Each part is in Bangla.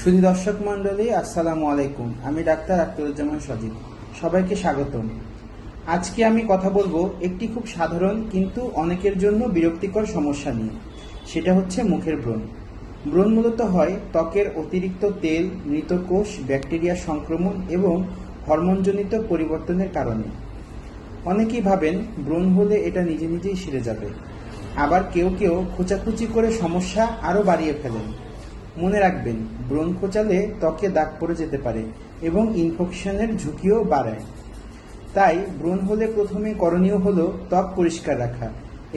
সুধী দর্শক মণ্ডলী, আসসালামু আলাইকুম। আমি ডাক্তার আখতারুজ্জামান সজীব। সবাইকে স্বাগতম। আজকে আমি কথা বলবো একটি খুব সাধারণ কিন্তু অনেকের জন্য বিরক্তিকর সমস্যা নিয়ে। সেটা হচ্ছে মুখের ব্রণ। ব্রণ মূলত হয় ত্বকের অতিরিক্ত তেল, মৃত কোষ, ব্যাকটেরিয়া সংক্রমণ এবং হরমোনজনিত পরিবর্তনের কারণে। অনেকেই ভাবেন ব্রণ হলে এটা নিজে নিজেই সেরে যাবে। আবার কেউ কেউ খোঁচাখুচি করে সমস্যা আরও বাড়িয়ে ফেলেন। মনে রাখবেন, ব্রণ খোঁচালে ত্বকে দাগ পড়ে যেতে পারে এবং ইনফেকশনের ঝুঁকিও বাড়ায়। তাই ব্রণ হলে প্রথমে করণীয় হলো ত্বক পরিষ্কার রাখা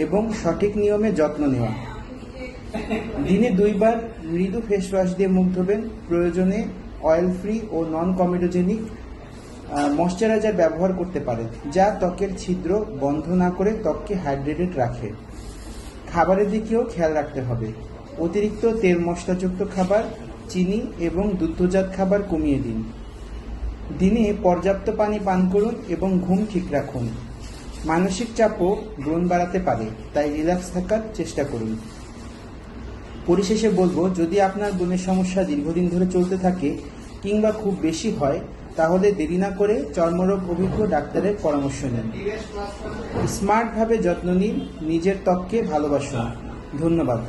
এবং সঠিক নিয়মে যত্ন নেওয়া। দিনে 2 বার মৃদু ফেস ওয়াশ দিয়ে মুখ ধোবেন। প্রয়োজনে অয়েল ফ্রি ও নন কমেডোজেনিক ময়শ্চারাইজার ব্যবহার করতে পারেন, যা ত্বকের ছিদ্র বন্ধ না করে ত্বককে হাইড্রেটেড রাখে। খাবারের দিকেও খেয়াল রাখতে হবে। অতিরিক্ত তেল মশলাযুক্ত খাবার, চিনি এবং দুগ্ধজাত খাবার কমিয়ে দিন। দিনে পর্যাপ্ত পানি পান করুন এবং ঘুম ঠিক রাখুন। মানসিক চাপও ব্রণ বাড়াতে পারে, তাই রিল্যাক্স থাকার চেষ্টা করুন। পরিশেষে বলবো, যদি আপনার ব্রণের সমস্যা দীর্ঘদিন ধরে চলতে থাকে কিংবা খুব বেশি হয়, তাহলে দেরি না করে চর্মরোগ অভিজ্ঞ ডাক্তারের পরামর্শ নিন। স্মার্টভাবে যত্ন নিন, নিজের ত্বককে ভালোবাসুন। ধন্যবাদ।